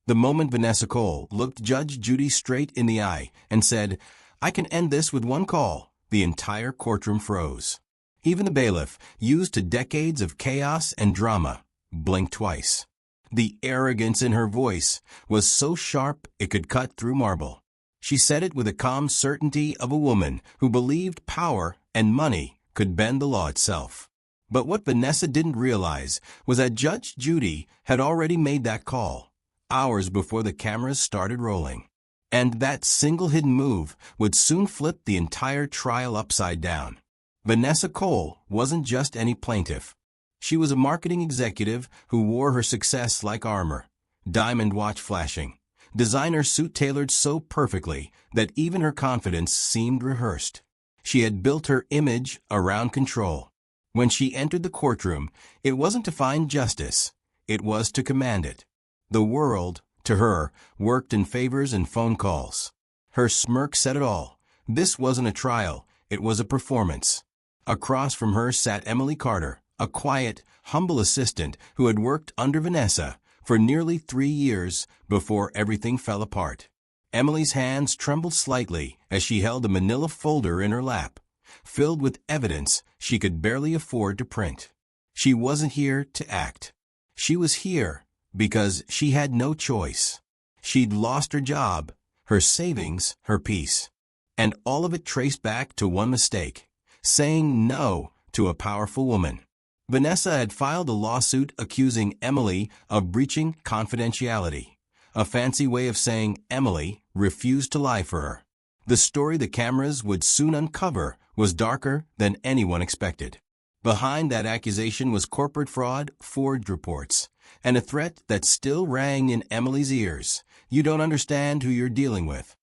The moment Vanessa Cole looked Judge Judy straight in the eye and said, "I can end this with one call," the entire courtroom froze. Even the bailiff, used to decades of chaos and drama, blinked twice. The arrogance in her voice was so sharp it could cut through marble. She said it with the calm certainty of a woman who believed power and money could bend the law itself. But what Vanessa didn't realize was that Judge Judy had already made that call, hours before the cameras started rolling. And that single hidden move would soon flip the entire trial upside down. Vanessa Cole wasn't just any plaintiff. She was a marketing executive who wore her success like armor, diamond watch flashing, designer suit tailored so perfectly that even her confidence seemed rehearsed. She had built her image around control. When she entered the courtroom, it wasn't to find justice, it was to command it. The world, to her, worked in favors and phone calls. Her smirk said it all. This wasn't a trial, it was a performance. Across from her sat Emily Carter, a quiet, humble assistant who had worked under Vanessa for nearly 3 years before everything fell apart. Emily's hands trembled slightly as she held a manila folder in her lap, filled with evidence she could barely afford to print. She wasn't here to act. She was here because she had no choice. She'd lost her job, her savings, her peace, and all of it traced back to one mistake: saying no to a powerful woman. Vanessa had filed a lawsuit accusing Emily of breaching confidentiality, a fancy way of saying Emily refused to lie for her. The story the cameras would soon uncover was darker than anyone expected. Behind that accusation was corporate fraud, forged reports, and a threat that still rang in Emily's ears: "You don't understand who you're dealing with."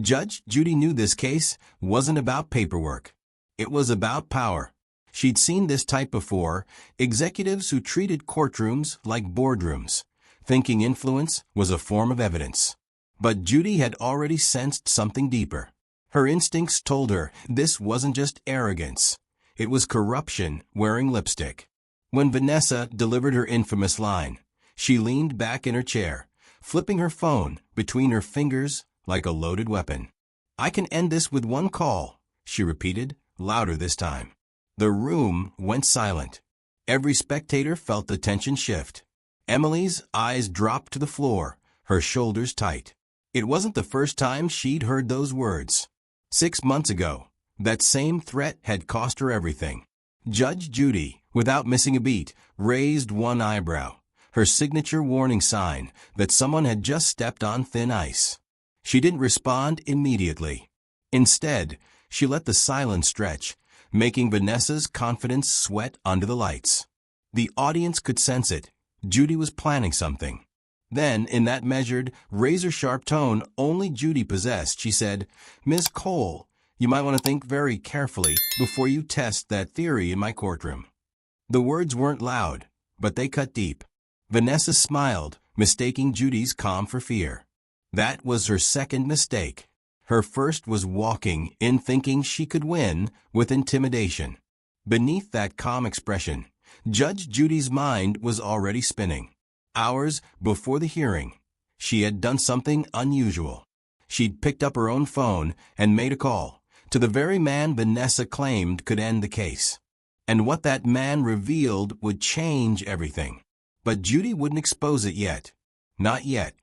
Judge Judy knew this case wasn't about paperwork. It was about power. She'd seen this type before: executives who treated courtrooms like boardrooms, thinking influence was a form of evidence. But Judy had already sensed something deeper. Her instincts told her this wasn't just arrogance. It was corruption wearing lipstick. When Vanessa delivered her infamous line, she leaned back in her chair, flipping her phone between her fingers like a loaded weapon. "I can end this with one call," she repeated, louder this time. The room went silent. Every spectator felt the tension shift. Emily's eyes dropped to the floor, her shoulders tight. It wasn't the first time she'd heard those words. 6 months ago, that same threat had cost her everything. Judge Judy, without missing a beat, raised one eyebrow, her signature warning sign that someone had just stepped on thin ice. She didn't respond immediately. Instead, she let the silence stretch, making Vanessa's confidence sweat under the lights. The audience could sense it. Judy was planning something. Then, in that measured, razor-sharp tone only Judy possessed, she said, "Miss Cole, you might want to think very carefully before you test that theory in my courtroom." The words weren't loud, but they cut deep. Vanessa smiled, mistaking Judy's calm for fear. That was her second mistake. Her first was walking in thinking she could win with intimidation. Beneath that calm expression, Judge Judy's mind was already spinning. Hours before the hearing, she had done something unusual. She'd picked up her own phone and made a call to the very man Vanessa claimed could end the case. And what that man revealed would change everything. But Judy wouldn't expose it yet. Not yet.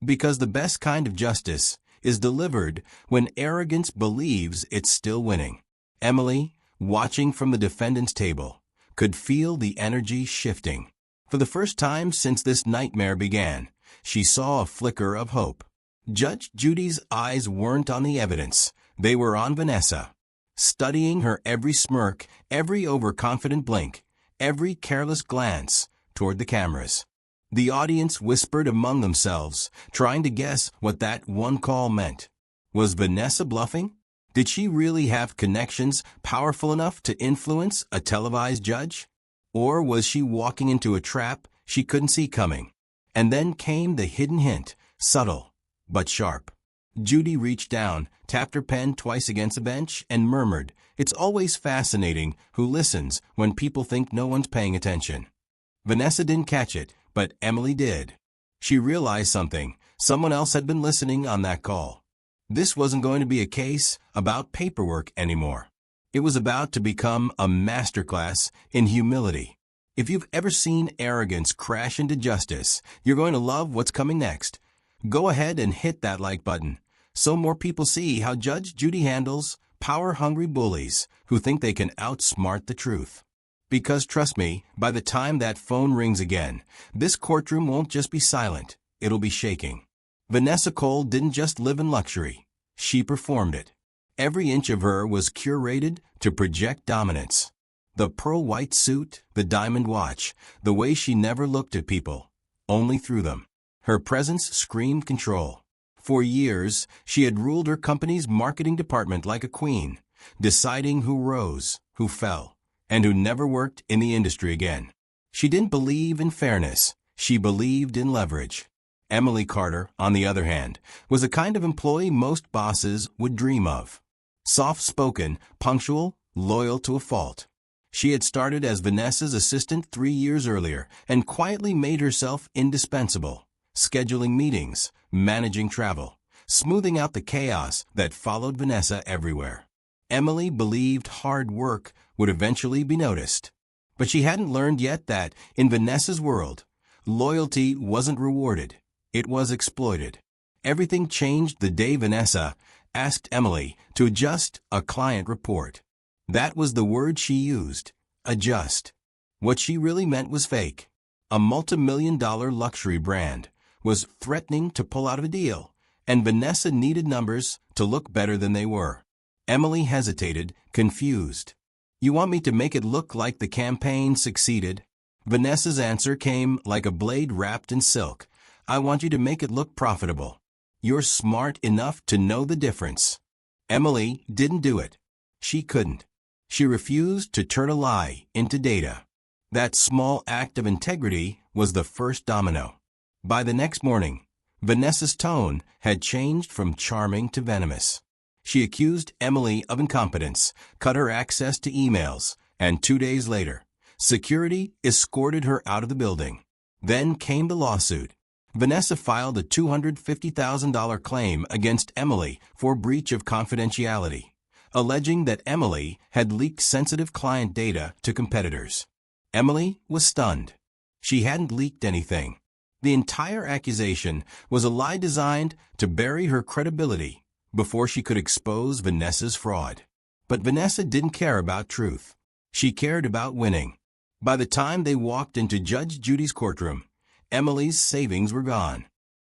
Because the best kind of justice is delivered when arrogance believes it's still winning. Emily, watching from the defendant's table, could feel the energy shifting. For the first time since this nightmare began, she saw a flicker of hope. Judge Judy's eyes weren't on the evidence. They were on Vanessa, studying her every smirk, every overconfident blink, every careless glance toward the cameras. The audience whispered among themselves, trying to guess what that one call meant. Was Vanessa bluffing? Did she really have connections powerful enough to influence a televised judge? Or was she walking into a trap she couldn't see coming? And then came the hidden hint, subtle but sharp. Judy reached down, tapped her pen twice against the bench, and murmured, "It's always fascinating who listens when people think no one's paying attention." Vanessa didn't catch it, but Emily did. She realized something. Someone else had been listening on that call. This wasn't going to be a case about paperwork anymore. It was about to become a masterclass in humility. If you've ever seen arrogance crash into justice, you're going to love what's coming next. Go ahead and hit that like button so more people see how Judge Judy handles power-hungry bullies who think they can outsmart the truth. Because trust me, by the time that phone rings again, this courtroom won't just be silent, it'll be shaking. Vanessa Cole didn't just live in luxury, she performed it. Every inch of her was curated to project dominance. The pearl-white suit, the diamond watch, the way she never looked at people, only through them. Her presence screamed control. For years, she had ruled her company's marketing department like a queen, deciding who rose, who fell, and who never worked in the industry again. She didn't believe in fairness. She believed in leverage. Emily Carter, on the other hand, was the kind of employee most bosses would dream of. Soft-spoken, punctual, loyal to a fault. She had started as Vanessa's assistant 3 years earlier and quietly made herself indispensable, scheduling meetings, managing travel, smoothing out the chaos that followed Vanessa everywhere. Emily believed hard work would eventually be noticed. But she hadn't learned yet that, in Vanessa's world, loyalty wasn't rewarded, it was exploited. Everything changed the day Vanessa asked Emily to adjust a client report. That was the word she used, adjust. What she really meant was fake. A multi-million-dollar luxury brand was threatening to pull out of a deal, and Vanessa needed numbers to look better than they were. Emily hesitated, confused. You want me to make it look like the campaign succeeded? Vanessa's answer came like a blade wrapped in silk. I want you to make it look profitable. You're smart enough to know the difference. Emily didn't do it. She couldn't. She refused to turn a lie into data. That small act of integrity was the first domino. By the next morning, Vanessa's tone had changed from charming to venomous. She accused Emily of incompetence, cut her access to emails, and 2 days later, security escorted her out of the building. Then came the lawsuit. Vanessa filed a $250,000 claim against Emily for breach of confidentiality, alleging that Emily had leaked sensitive client data to competitors. Emily was stunned. She hadn't leaked anything. The entire accusation was a lie designed to bury her credibility before she could expose Vanessa's fraud. But Vanessa didn't care about truth. She cared about winning. By the time they walked into Judge Judy's courtroom, Emily's savings were gone.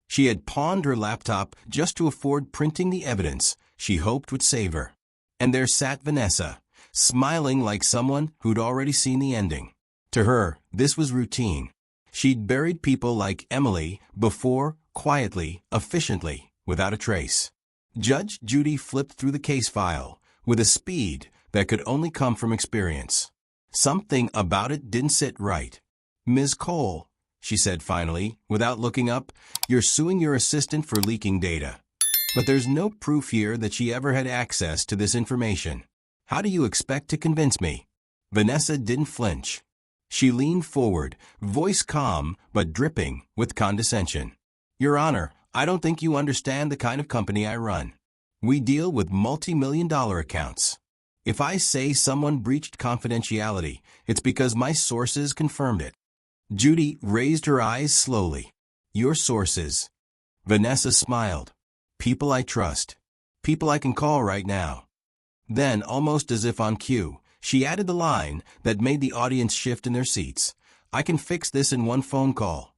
She had pawned her laptop just to afford printing the evidence she hoped would save her. And there sat Vanessa, smiling like someone who'd already seen the ending. To her, this was routine. She'd buried people like Emily before, quietly, efficiently, without a trace. Judge Judy flipped through the case file with a speed that could only come from experience. Something about it didn't sit right. Ms. Cole, she said finally, without looking up, you're suing your assistant for leaking data. But there's no proof here that she ever had access to this information. How do you expect to convince me? Vanessa didn't flinch. She leaned forward, voice calm but dripping with condescension. Your Honor, I don't think you understand the kind of company I run. We deal with multi-million-dollar accounts. If I say someone breached confidentiality, it's because my sources confirmed it. Judy raised her eyes slowly. Your sources. Vanessa smiled. People I trust. People I can call right now. Then, almost as if on cue, she added the line that made the audience shift in their seats. I can fix this in one phone call.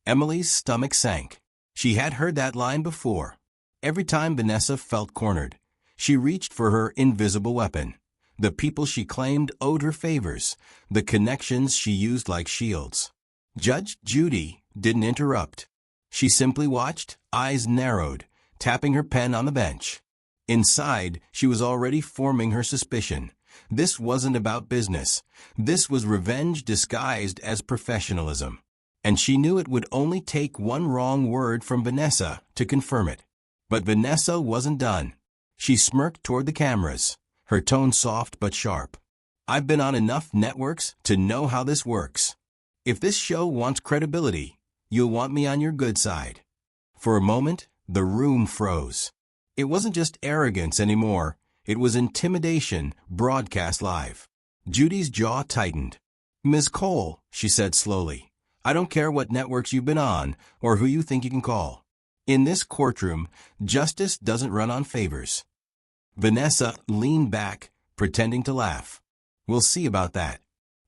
Emily's stomach sank. She had heard that line before. Every time Vanessa felt cornered, she reached for her invisible weapon. The people she claimed owed her favors, the connections she used like shields. Judge Judy didn't interrupt. She simply watched, eyes narrowed, tapping her pen on the bench. Inside, she was already forming her suspicion. This wasn't about business. This was revenge disguised as professionalism. And she knew it would only take one wrong word from Vanessa to confirm it. But Vanessa wasn't done. She smirked toward the cameras, her tone soft but sharp. I've been on enough networks to know how this works. If this show wants credibility, You'll want me on your good side." For a moment, the room froze. It wasn't just arrogance anymore. It was intimidation broadcast live. Judy's jaw tightened. "Ms. Cole," she said slowly, "I don't care what networks you've been on or who you think you can call. In this courtroom, justice doesn't run on favors." Vanessa leaned back, pretending to laugh. "We'll see about that."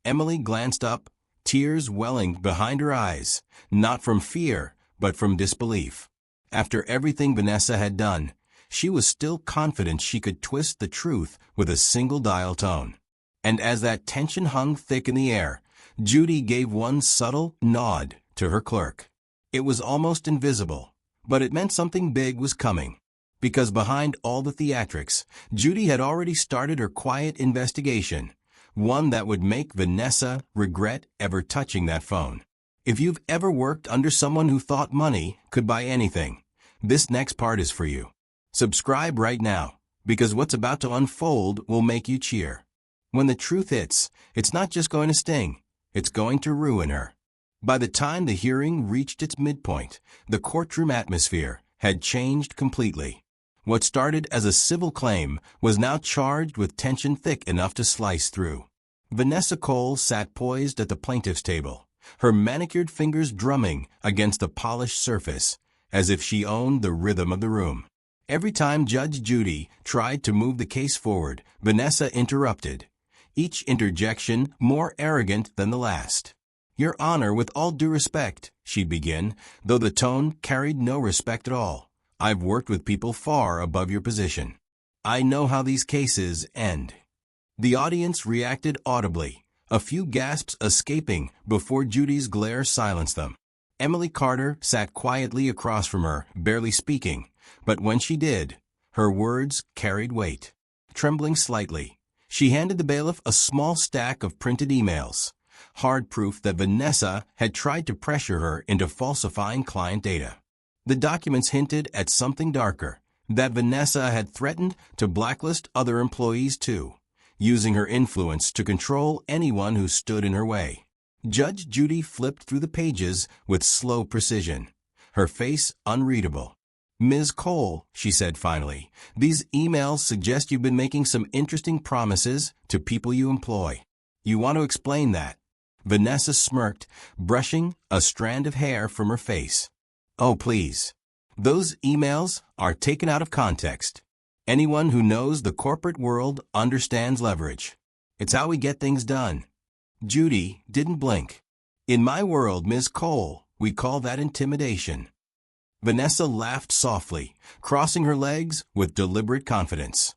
Emily glanced up, tears welling behind her eyes, not from fear, but from disbelief. After everything Vanessa had done, she was still confident she could twist the truth with a single dial tone. And as that tension hung thick in the air, Judy gave one subtle nod to her clerk. It was almost invisible, but it meant something big was coming. Because behind all the theatrics, Judy had already started her quiet investigation, one that would make Vanessa regret ever touching that phone. If you've ever worked under someone who thought money could buy anything, this next part is for you. Subscribe right now, because what's about to unfold will make you cheer. When the truth hits, it's not just going to sting, it's going to ruin her. By the time the hearing reached its midpoint, the courtroom atmosphere had changed completely. What started as a civil claim was now charged with tension thick enough to slice through. Vanessa Cole sat poised at the plaintiff's table, her manicured fingers drumming against the polished surface, as if she owned the rhythm of the room. Every time Judge Judy tried to move the case forward, Vanessa interrupted, each interjection more arrogant than the last. "Your Honor, with all due respect," she'd begin, though the tone carried no respect at all. "I've worked with people far above your position. I know how these cases end." The audience reacted audibly, a few gasps escaping before Judy's glare silenced them. Emily Carter sat quietly across from her, barely speaking, but when she did, her words carried weight. Trembling slightly, she handed the bailiff a small stack of printed emails, hard proof that Vanessa had tried to pressure her into falsifying client data. The documents hinted at something darker, that Vanessa had threatened to blacklist other employees too, using her influence to control anyone who stood in her way. Judge Judy flipped through the pages with slow precision, her face unreadable. "Ms. Cole," she said finally, "these emails suggest you've been making some interesting promises to people you employ. You want to explain that?" Vanessa smirked, brushing a strand of hair from her face. "Oh, please. Those emails are taken out of context. Anyone who knows the corporate world understands leverage. It's how we get things done." Judy didn't blink. "In my world, Ms. Cole, we call that intimidation." Vanessa laughed softly, crossing her legs with deliberate confidence.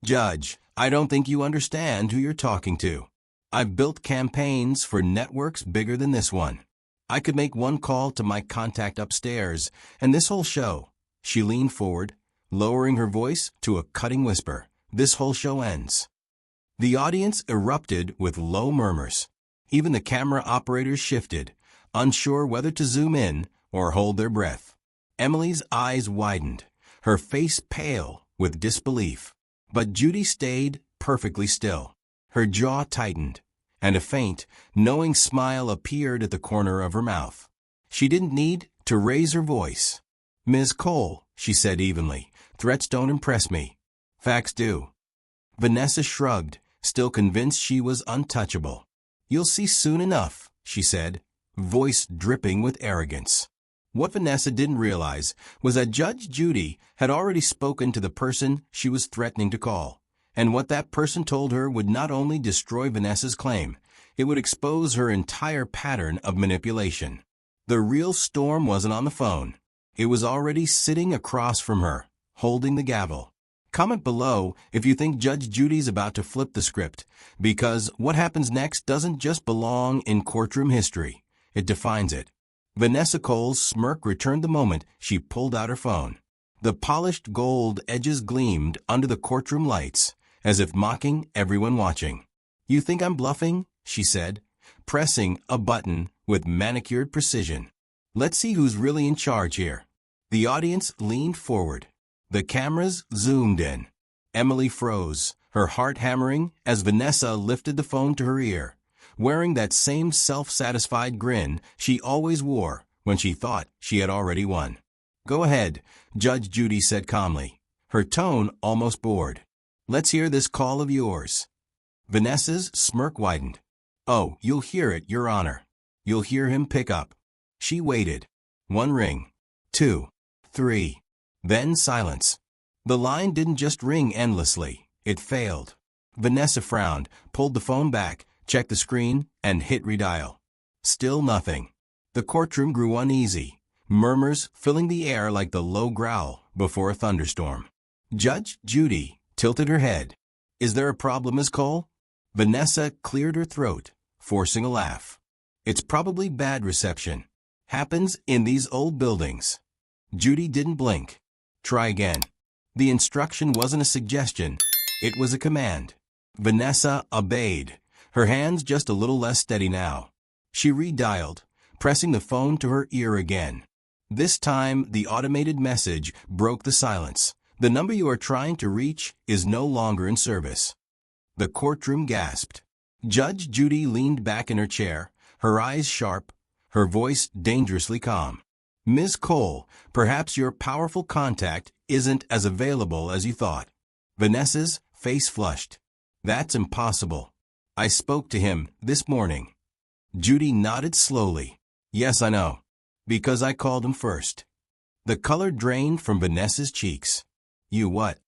"Judge, I don't think you understand who you're talking to. I've built campaigns for networks bigger than this one. I could make one call to my contact upstairs, and this whole show," she leaned forward, lowering her voice to a cutting whisper, "this whole show ends." The audience erupted with low murmurs. Even the camera operators shifted, unsure whether to zoom in or hold their breath. Emily's eyes widened, her face pale with disbelief. But Judy stayed perfectly still. Her jaw tightened, and a faint, knowing smile appeared at the corner of her mouth. She didn't need to raise her voice. "Ms. Cole," she said evenly, "threats don't impress me. Facts do." Vanessa shrugged, still convinced she was untouchable. "You'll see soon enough," she said, voice dripping with arrogance. What Vanessa didn't realize was that Judge Judy had already spoken to the person she was threatening to call, and what that person told her would not only destroy Vanessa's claim, it would expose her entire pattern of manipulation. The real storm wasn't on the phone. It was already sitting across from her, holding the gavel. Comment below if you think Judge Judy's about to flip the script, because what happens next doesn't just belong in courtroom history, it defines it. Vanessa Cole's smirk returned the moment she pulled out her phone. The polished gold edges gleamed under the courtroom lights, as if mocking everyone watching. "You think I'm bluffing?" she said, pressing a button with manicured precision. "Let's see who's really in charge here." The audience leaned forward. The cameras zoomed in. Emily froze, her heart hammering as Vanessa lifted the phone to her ear, wearing that same self-satisfied grin she always wore when she thought she had already won. "Go ahead," Judge Judy said calmly, her tone almost bored. "Let's hear this call of yours." Vanessa's smirk widened. "Oh, you'll hear it, Your Honor." You'll hear him pick up. She waited. 1 ring. 2. 3. Then silence. The line didn't just ring endlessly. It failed. Vanessa frowned, pulled the phone back, checked the screen, and hit redial. Still nothing. The courtroom grew uneasy, murmurs filling the air like the low growl before a thunderstorm. Judge Judy tilted her head. "Is there a problem, Ms. Cole?" Vanessa cleared her throat, forcing a laugh. "It's probably bad reception. Happens in these old buildings." Judy didn't blink. "Try again." The instruction wasn't a suggestion. It was a command. Vanessa obeyed, her hands just a little less steady now. She redialed, pressing the phone to her ear again. This time, the automated message broke the silence. "The number you are trying to reach is no longer in service." The courtroom gasped. Judge Judy leaned back in her chair, her eyes sharp, her voice dangerously calm. "Ms. Cole, perhaps your powerful contact isn't as available as you thought." Vanessa's face flushed. "That's impossible. I spoke to him this morning." Judy nodded slowly. "Yes, I know. Because I called him first." The color drained from Vanessa's cheeks. "You what?"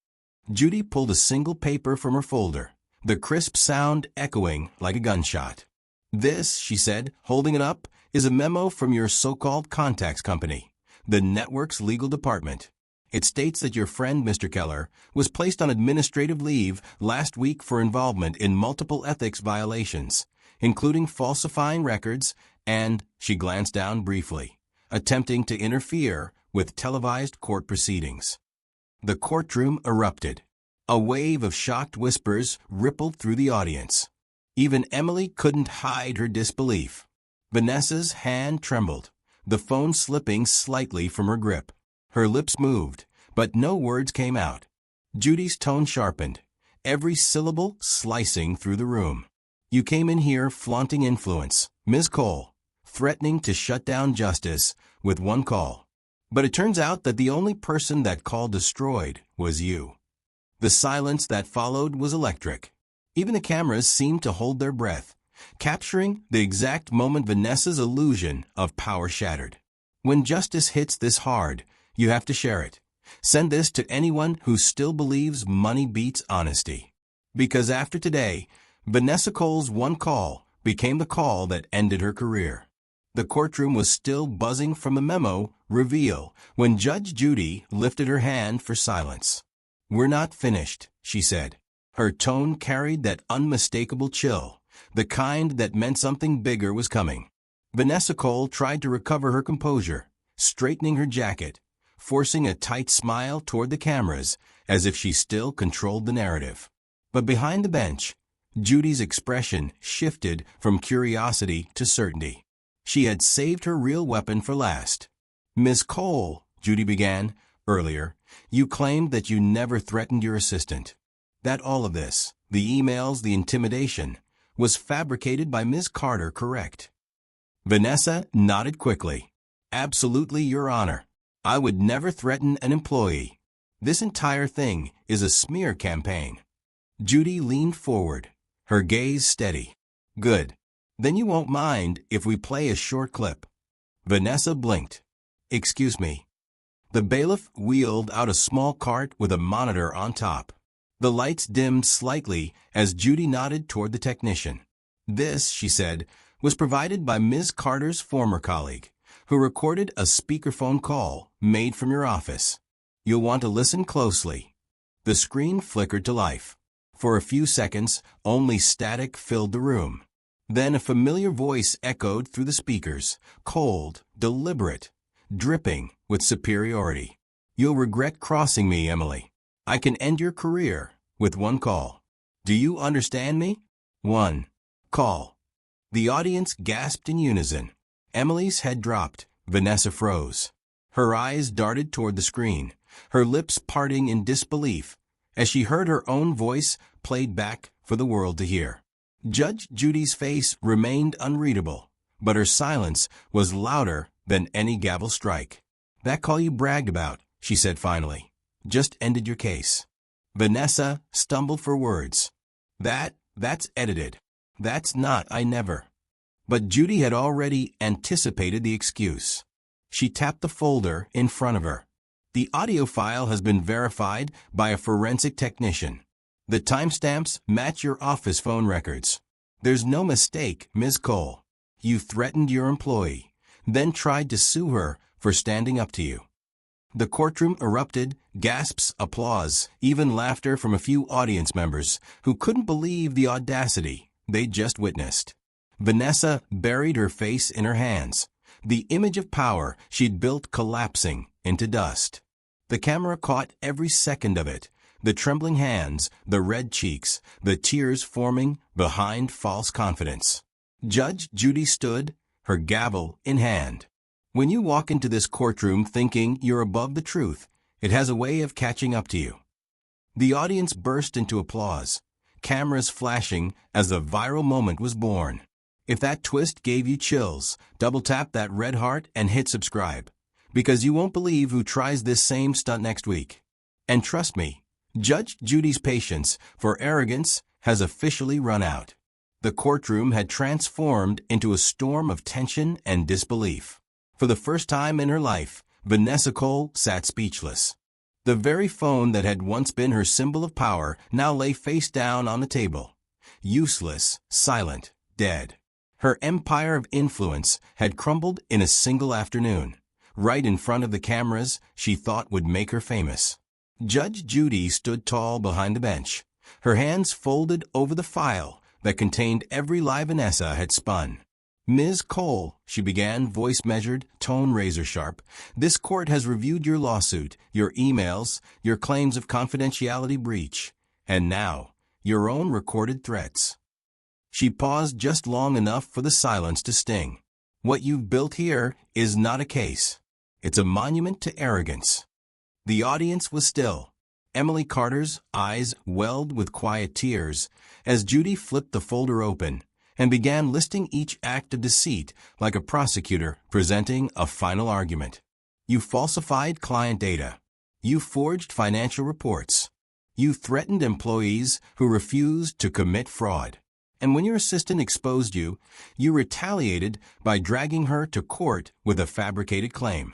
Judy pulled a single paper from her folder, the crisp sound echoing like a gunshot. "This," she said, holding it up, "is a memo from your so-called contacts company, the network's legal department. It states that your friend, Mr. Keller, was placed on administrative leave last week for involvement in multiple ethics violations, including falsifying records and," she glanced down briefly, "attempting to interfere with televised court proceedings." The courtroom erupted. A wave of shocked whispers rippled through the audience. Even Emily couldn't hide her disbelief. Vanessa's hand trembled, the phone slipping slightly from her grip. Her lips moved, but no words came out. Judy's tone sharpened, every syllable slicing through the room. "You came in here flaunting influence, Ms. Cole, threatening to shut down justice with one call. But it turns out that the only person that call destroyed was you." The silence that followed was electric. Even the cameras seemed to hold their breath, capturing the exact moment Vanessa's illusion of power shattered. When justice hits this hard, you have to share it. Send this to anyone who still believes money beats honesty. Because after today, Vanessa Cole's one call became the call that ended her career. The courtroom was still buzzing from the memo reveal when Judge Judy lifted her hand for silence. "We're not finished," she said. Her tone carried that unmistakable chill, the kind that meant something bigger was coming. Vanessa Cole tried to recover her composure, straightening her jacket, forcing a tight smile toward the cameras as if she still controlled the narrative. But behind the bench, Judy's expression shifted from curiosity to certainty. She had saved her real weapon for last. "Ms. Cole," Judy began, "earlier, you claimed that you never threatened your assistant. That all of this, the emails, the intimidation, was fabricated by Ms. Carter, correct?" Vanessa nodded quickly. "Absolutely, Your Honor. I would never threaten an employee. This entire thing is a smear campaign." Judy leaned forward, her gaze steady. "Good. Then you won't mind if we play a short clip." Vanessa blinked. "Excuse me." The bailiff wheeled out a small cart with a monitor on top. The lights dimmed slightly as Judy nodded toward the technician. "This," she said, "was provided by Ms. Carter's former colleague, who recorded a speakerphone call made from your office. You'll want to listen closely." The screen flickered to life. For a few seconds, only static filled the room. Then a familiar voice echoed through the speakers, cold, deliberate, dripping with superiority. "You'll regret crossing me, Emily. I can end your career with one call. Do you understand me? One call." The audience gasped in unison. Emily's head dropped. Vanessa froze. Her eyes darted toward the screen, her lips parting in disbelief as she heard her own voice played back for the world to hear. Judge Judy's face remained unreadable, but her silence was louder than any gavel strike. "That call you bragged about," she said finally, "just ended your case." Vanessa stumbled for words. That's edited. That's not, I never. But Judy had already anticipated the excuse. She tapped the folder in front of her. "The audio file has been verified by a forensic technician. The timestamps match your office phone records. There's no mistake, Ms. Cole. You threatened your employee, then tried to sue her for standing up to you." The courtroom erupted, gasps, applause, even laughter from a few audience members who couldn't believe the audacity they'd just witnessed. Vanessa buried her face in her hands, the image of power she'd built collapsing into dust. The camera caught every second of it, the trembling hands, the red cheeks, the tears forming behind false confidence. Judge Judy stood, her gavel in hand. When you walk into this courtroom thinking you're above the truth, it has a way of catching up to you. The audience burst into applause, cameras flashing as the viral moment was born. If that twist gave you chills, double tap that red heart and hit subscribe, because you won't believe who tries this same stunt next week. And trust me, Judge Judy's patience for arrogance has officially run out. The courtroom had transformed into a storm of tension and disbelief. For the first time in her life, Vanessa Cole sat speechless. The very phone that had once been her symbol of power now lay face down on the table. Useless, silent, dead. Her empire of influence had crumbled in a single afternoon, right in front of the cameras she thought would make her famous. Judge Judy stood tall behind the bench, her hands folded over the file that contained every lie Vanessa had spun. "Ms. Cole," she began, voice measured, tone razor-sharp, "this court has reviewed your lawsuit, your emails, your claims of confidentiality breach, and now, your own recorded threats." She paused just long enough for the silence to sting. "What you've built here is not a case. It's a monument to arrogance." The audience was still. Emily Carter's eyes welled with quiet tears as Judy flipped the folder open and began listing each act of deceit like a prosecutor presenting a final argument. "You falsified client data. You forged financial reports. You threatened employees who refused to commit fraud. And when your assistant exposed you, you retaliated by dragging her to court with a fabricated claim."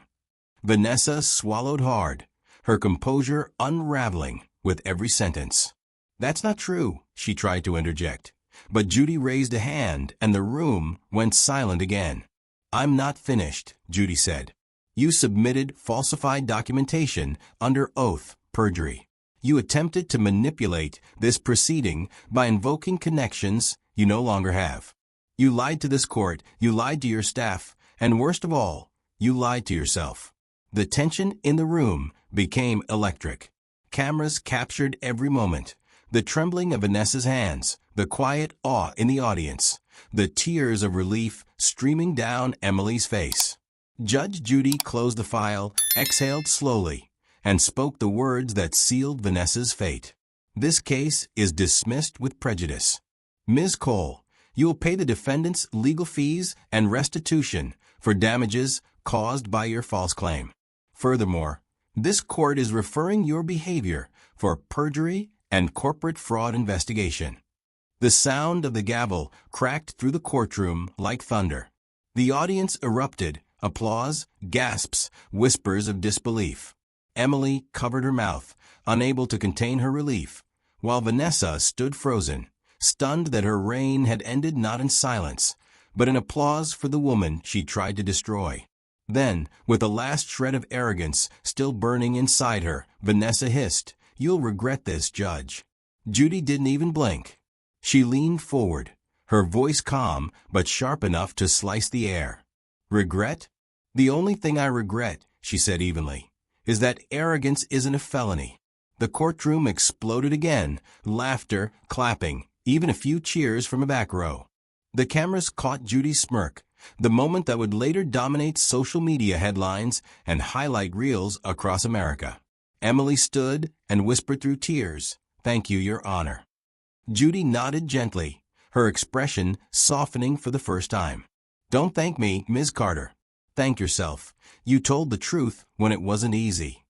Vanessa swallowed hard, her composure unraveling with every sentence. "That's not true," she tried to interject. But Judy raised a hand and the room went silent again. "I'm not finished," Judy said. "You submitted falsified documentation under oath, perjury. You attempted to manipulate this proceeding by invoking connections you no longer have. You lied to this court, you lied to your staff, and worst of all, you lied to yourself." The tension in the room became electric. Cameras captured every moment. The trembling of Vanessa's hands, the quiet awe in the audience, the tears of relief streaming down Emily's face. Judge Judy closed the file, exhaled slowly, and spoke the words that sealed Vanessa's fate. "This case is dismissed with prejudice. Ms. Cole, you will pay the defendant's legal fees and restitution for damages caused by your false claim. Furthermore, this court is referring your behavior for perjury and corporate fraud investigation." The sound of the gavel cracked through the courtroom like thunder. The audience erupted, applause, gasps, whispers of disbelief. Emily covered her mouth, unable to contain her relief, while Vanessa stood frozen, stunned that her reign had ended not in silence, but in applause for the woman she tried to destroy. Then, with a last shred of arrogance still burning inside her, Vanessa hissed, "You'll regret this, Judge." Judy didn't even blink. She leaned forward, her voice calm but sharp enough to slice the air. "Regret? The only thing I regret," she said evenly, "is that arrogance isn't a felony." The courtroom exploded again, laughter, clapping, even a few cheers from a back row. The cameras caught Judy's smirk, the moment that would later dominate social media headlines and highlight reels across America. Emily stood and whispered through tears, "Thank you, Your Honor." Judy nodded gently, her expression softening for the first time. "Don't thank me, Ms. Carter. thank yourself. You told the truth when it wasn't easy."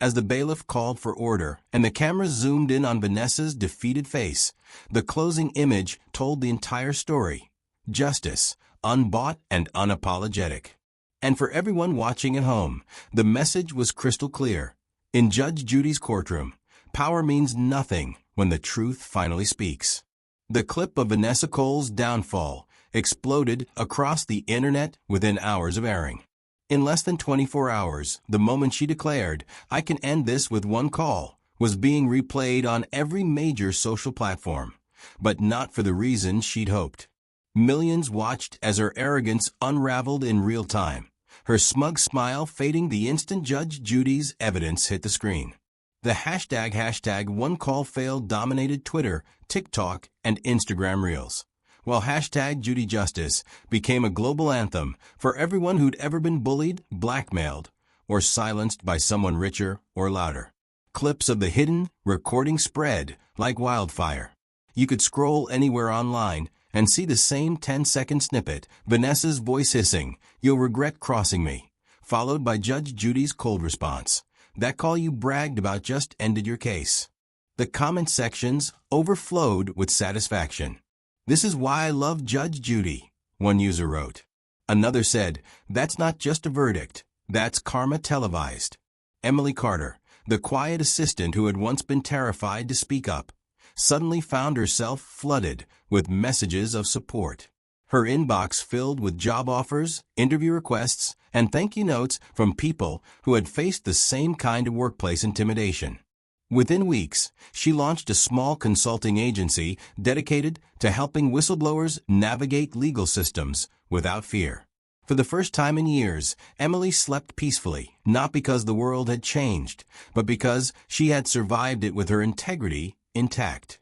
As the bailiff called for order and the camera zoomed in on Vanessa's defeated face, the closing image told the entire story. Justice, unbought and unapologetic. And for everyone watching at home, the message was crystal clear. In Judge Judy's courtroom, power means nothing when the truth finally speaks. The clip of Vanessa Cole's downfall exploded across the internet within hours of airing. In less than 24 hours, the moment she declared, "I can end this with one call," was being replayed on every major social platform. But not for the reason she'd hoped. Millions watched as her arrogance unraveled in real time, her smug smile fading the instant Judge Judy's evidence hit the screen. The hashtag one call failed dominated Twitter, TikTok, and Instagram Reels, while hashtag Judy Justice became a global anthem for everyone who'd ever been bullied, blackmailed, or silenced by someone richer or louder. Clips of the hidden recording spread like wildfire. You could scroll anywhere online and see the same 10-second snippet, Vanessa's voice hissing, "You'll regret crossing me," followed by Judge Judy's cold response, "That call you bragged about just ended your case." The comment sections overflowed with satisfaction. "This is why I love Judge Judy," one user wrote. Another said, "That's not just a verdict, that's karma televised." Emily Carter, the quiet assistant who had once been terrified to speak up, suddenly found herself flooded with messages of support. Her inbox filled with job offers, interview requests, and thank you notes from people who had faced the same kind of workplace intimidation. Within weeks, she launched a small consulting agency dedicated to helping whistleblowers navigate legal systems without fear. For the first time in years, Emily slept peacefully, not because the world had changed, but because she had survived it with her integrity intact.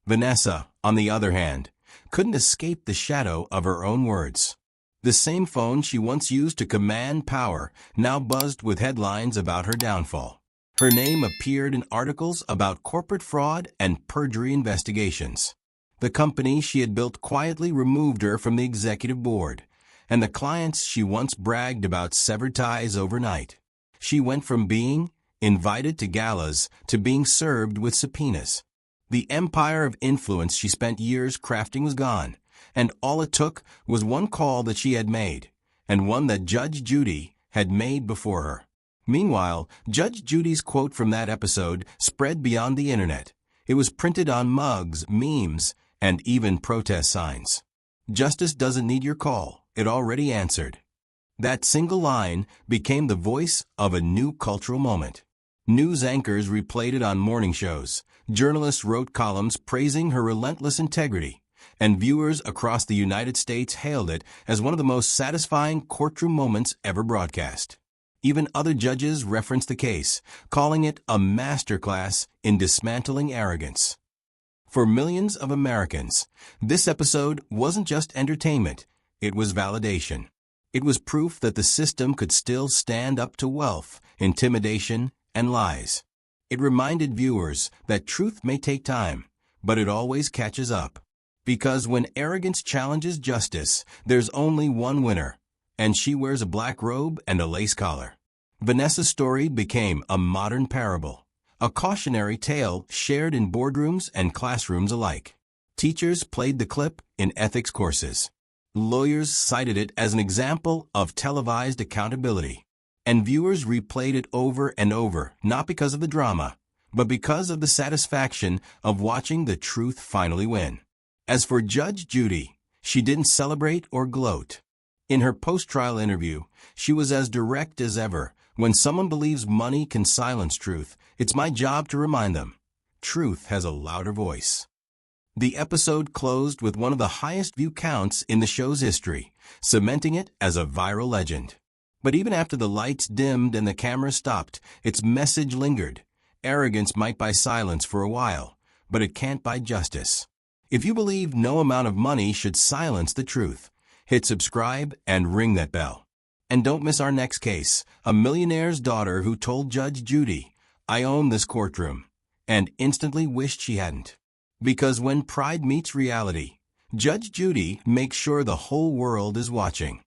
Vanessa, on the other hand, couldn't escape the shadow of her own words. The same phone she once used to command power now buzzed with headlines about her downfall. Her name appeared in articles about corporate fraud and perjury investigations. The company she had built quietly removed her from the executive board, and the clients she once bragged about severed ties overnight. She went from being invited to galas to being served with subpoenas. The empire of influence she spent years crafting was gone, and all it took was one call that she had made, and one that Judge Judy had made before her. Meanwhile, Judge Judy's quote from that episode spread beyond the internet. It was printed on mugs, memes, and even protest signs. "Justice doesn't need your call. It already answered." That single line became the voice of a new cultural moment. News anchors replayed it on morning shows. Journalists wrote columns praising her relentless integrity, and viewers across the United States hailed it as one of the most satisfying courtroom moments ever broadcast. Even other judges referenced the case, calling it a masterclass in dismantling arrogance. For millions of Americans, this episode wasn't just entertainment, it was validation. It was proof that the system could still stand up to wealth, intimidation, and lies. It reminded viewers that truth may take time, but it always catches up. Because when arrogance challenges justice, there's only one winner, and she wears a black robe and a lace collar. Vanessa's story became a modern parable, a cautionary tale shared in boardrooms and classrooms alike. Teachers played the clip in ethics courses. Lawyers cited it as an example of televised accountability. And viewers replayed it over and over, not because of the drama, but because of the satisfaction of watching the truth finally win. As for Judge Judy, she didn't celebrate or gloat. In her post-trial interview, she was as direct as ever. "When someone believes money can silence truth, it's my job to remind them. Truth has a louder voice." The episode closed with one of the highest view counts in the show's history, cementing it as a viral legend. But even after the lights dimmed and the camera stopped, its message lingered. Arrogance might buy silence for a while, but it can't buy justice. If you believe no amount of money should silence the truth, hit subscribe and ring that bell. And don't miss our next case, a millionaire's daughter who told Judge Judy, "I own this courtroom," and instantly wished she hadn't. Because when pride meets reality, Judge Judy makes sure the whole world is watching.